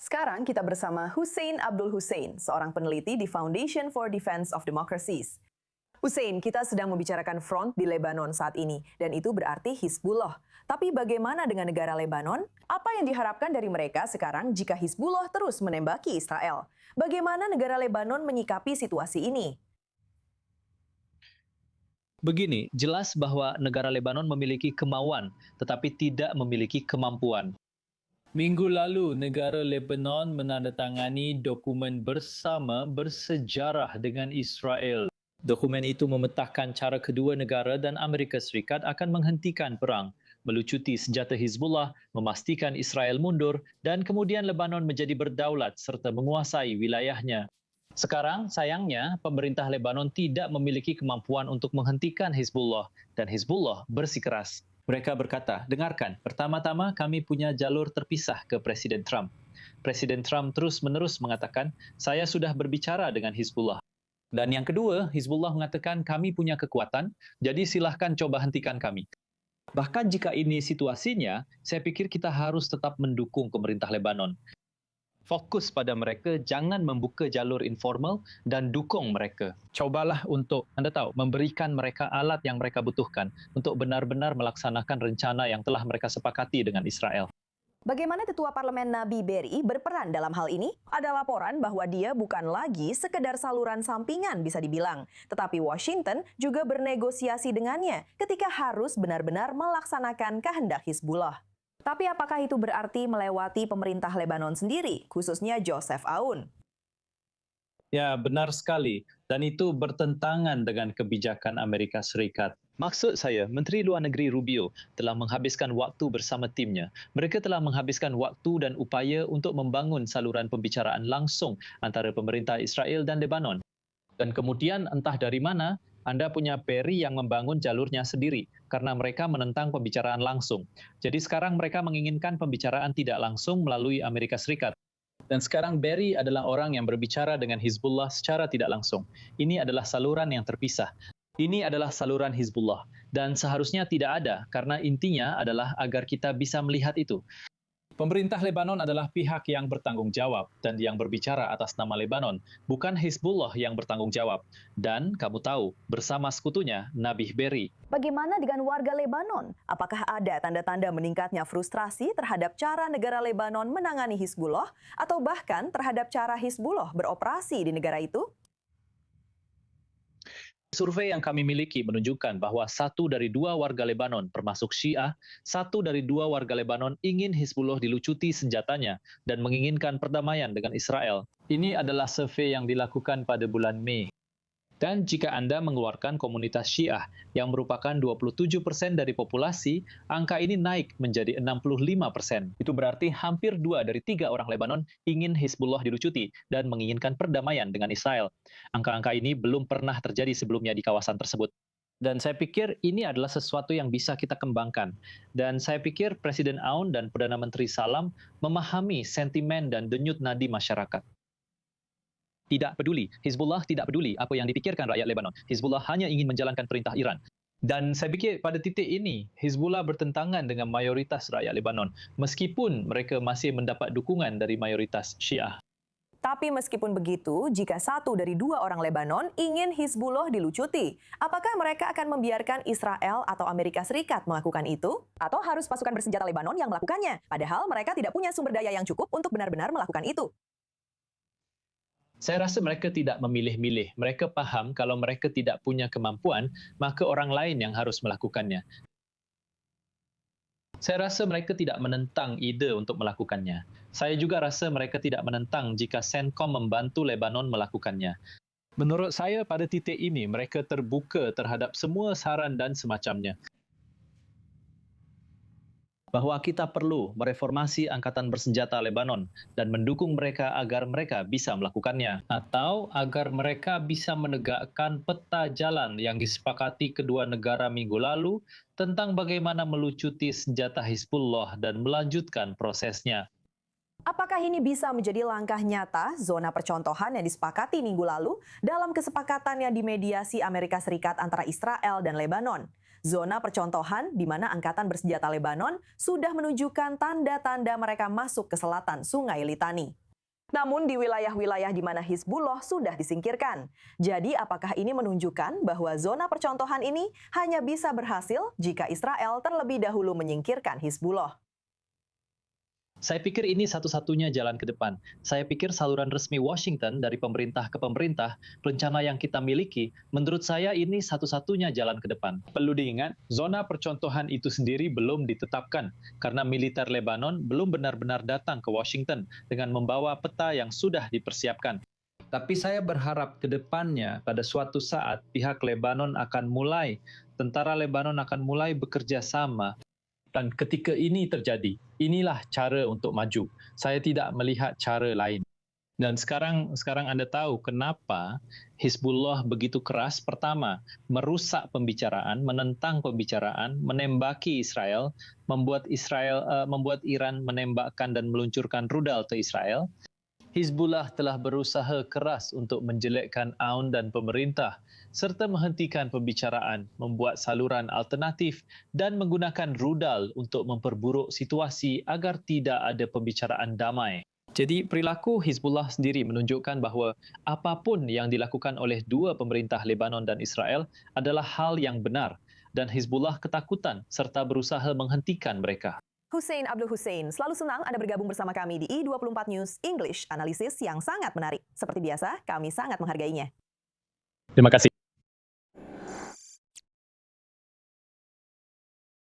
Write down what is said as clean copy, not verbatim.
Sekarang kita bersama Hussein Abdul Hussein, seorang peneliti di Foundation for Defense of Democracies. Hussein, kita sedang membicarakan front di Lebanon saat ini, dan itu berarti Hizbullah. Tapi bagaimana dengan negara Lebanon? Apa yang diharapkan dari mereka sekarang jika Hizbullah terus menembaki Israel? Bagaimana negara Lebanon menyikapi situasi ini? Begini, jelas bahwa negara Lebanon memiliki kemauan, tetapi tidak memiliki kemampuan. Minggu lalu, negara Lebanon menandatangani dokumen bersama bersejarah dengan Israel. Dokumen itu memetakan cara kedua negara dan Amerika Serikat akan menghentikan perang, melucuti senjata Hizbullah, memastikan Israel mundur, dan kemudian Lebanon menjadi berdaulat serta menguasai wilayahnya. Sekarang, sayangnya, pemerintah Lebanon tidak memiliki kemampuan untuk menghentikan Hizbullah, dan Hizbullah bersikeras. Mereka berkata, dengarkan, pertama-tama kami punya jalur terpisah ke Presiden Trump. Presiden Trump terus-menerus mengatakan, saya sudah berbicara dengan Hizbullah. Dan yang kedua, Hizbullah mengatakan kami punya kekuatan, jadi silahkan coba hentikan kami. Bahkan jika ini situasinya, saya pikir kita harus tetap mendukung pemerintah Lebanon. Fokus pada mereka, jangan membuka jalur informal dan dukung mereka. Cobalah untuk, Anda tahu, memberikan mereka alat yang mereka butuhkan untuk benar-benar melaksanakan rencana yang telah mereka sepakati dengan Israel. Bagaimana Ketua Parlemen Nabi Berry berperan dalam hal ini? Ada laporan bahwa dia bukan lagi sekedar saluran sampingan bisa dibilang, tetapi Washington juga bernegosiasi dengannya ketika harus benar-benar melaksanakan kehendak Hizbullah. Tapi apakah itu berarti melewati pemerintah Lebanon sendiri, khususnya Joseph Aoun? Ya, benar sekali. Dan itu bertentangan dengan kebijakan Amerika Serikat. Maksud saya, Menteri Luar Negeri Rubio telah menghabiskan waktu bersama timnya. Mereka telah menghabiskan waktu dan upaya untuk membangun saluran pembicaraan langsung antara pemerintah Israel dan Lebanon. Dan kemudian entah dari mana, Anda punya Berry yang membangun jalurnya sendiri karena mereka menentang pembicaraan langsung. Jadi sekarang mereka menginginkan pembicaraan tidak langsung melalui Amerika Serikat. Dan sekarang Berry adalah orang yang berbicara dengan Hizbullah secara tidak langsung. Ini adalah saluran yang terpisah. Ini adalah saluran Hizbullah. Dan seharusnya tidak ada karena intinya adalah agar kita bisa melihat itu. Pemerintah Lebanon adalah pihak yang bertanggung jawab dan yang berbicara atas nama Lebanon, bukan Hizbullah yang bertanggung jawab. Dan kamu tahu, bersama sekutunya, Nabi Berry. Bagaimana dengan warga Lebanon? Apakah ada tanda-tanda meningkatnya frustrasi terhadap cara negara Lebanon menangani Hizbullah atau bahkan terhadap cara Hizbullah beroperasi di negara itu? Survei yang kami miliki menunjukkan bahwa 1 dari 2 warga Lebanon, termasuk Syiah, 1 dari 2 warga Lebanon ingin Hizbullah dilucuti senjatanya dan menginginkan perdamaian dengan Israel. Ini adalah survei yang dilakukan pada bulan Mei. Dan jika Anda mengeluarkan komunitas Syiah yang merupakan 27% dari populasi, angka ini naik menjadi 65%. Itu berarti hampir 2 dari 3 orang Lebanon ingin Hizbullah dilucuti dan menginginkan perdamaian dengan Israel. Angka-angka ini belum pernah terjadi sebelumnya di kawasan tersebut. Dan saya pikir ini adalah sesuatu yang bisa kita kembangkan. Dan saya pikir Presiden Aoun dan Perdana Menteri Salam memahami sentimen dan denyut nadi masyarakat. Tidak peduli. Hizbullah tidak peduli apa yang dipikirkan rakyat Lebanon. Hizbullah hanya ingin menjalankan perintah Iran. Dan saya fikir pada titik ini, Hizbullah bertentangan dengan mayoritas rakyat Lebanon, meskipun mereka masih mendapat dukungan dari mayoritas Syiah. Tapi meskipun begitu, jika 1 dari 2 orang Lebanon ingin Hizbullah dilucuti, apakah mereka akan membiarkan Israel atau Amerika Serikat melakukan itu? Atau harus pasukan bersenjata Lebanon yang melakukannya? Padahal mereka tidak punya sumber daya yang cukup untuk benar-benar melakukan itu. Saya rasa mereka tidak memilih-milih. Mereka paham kalau mereka tidak punya kemampuan, maka orang lain yang harus melakukannya. Saya rasa mereka tidak menentang ide untuk melakukannya. Saya juga rasa mereka tidak menentang jika CENTCOM membantu Lebanon melakukannya. Menurut saya pada titik ini, mereka terbuka terhadap semua saran dan semacamnya. Bahwa kita perlu mereformasi Angkatan Bersenjata Lebanon dan mendukung mereka agar mereka bisa melakukannya. Atau agar mereka bisa menegakkan peta jalan yang disepakati kedua negara minggu lalu tentang bagaimana melucuti senjata Hizbullah dan melanjutkan prosesnya. Apakah ini bisa menjadi langkah nyata zona percontohan yang disepakati minggu lalu dalam kesepakatan yang dimediasi Amerika Serikat antara Israel dan Lebanon? zona percontohan di mana Angkatan Bersenjata Lebanon sudah menunjukkan tanda-tanda mereka masuk ke selatan Sungai Litani. Namun di wilayah-wilayah di mana Hizbullah sudah disingkirkan. Jadi apakah ini menunjukkan bahwa zona percontohan ini hanya bisa berhasil jika Israel terlebih dahulu menyingkirkan Hizbullah? Saya pikir ini satu-satunya jalan ke depan. Saya pikir saluran resmi Washington dari pemerintah ke pemerintah, rencana yang kita miliki, menurut saya ini satu-satunya jalan ke depan. Perlu diingat, zona percontohan itu sendiri belum ditetapkan karena militer Lebanon belum benar-benar datang ke Washington dengan membawa peta yang sudah dipersiapkan. Tapi saya berharap ke depannya pada suatu saat pihak Lebanon tentara Lebanon akan mulai bekerja sama. Dan ketika ini terjadi, inilah cara untuk maju. Saya tidak melihat cara lain. Dan sekarang Anda tahu kenapa Hizbullah begitu keras. Pertama, merusak pembicaraan, menentang pembicaraan, menembaki Israel, membuat Iran menembakkan dan meluncurkan rudal ke Israel. Hizbullah telah berusaha keras untuk menjelekkan Aoun dan pemerintah, serta menghentikan pembicaraan, membuat saluran alternatif dan menggunakan rudal untuk memperburuk situasi agar tidak ada pembicaraan damai. Jadi perilaku Hizbullah sendiri menunjukkan bahawa apapun yang dilakukan oleh dua pemerintah Lebanon dan Israel adalah hal yang benar dan Hizbullah ketakutan serta berusaha menghentikan mereka. Hussein Abdul Hussein, selalu senang Anda bergabung bersama kami di I24 News English, analisis yang sangat menarik. Seperti biasa, kami sangat menghargainya. Terima kasih.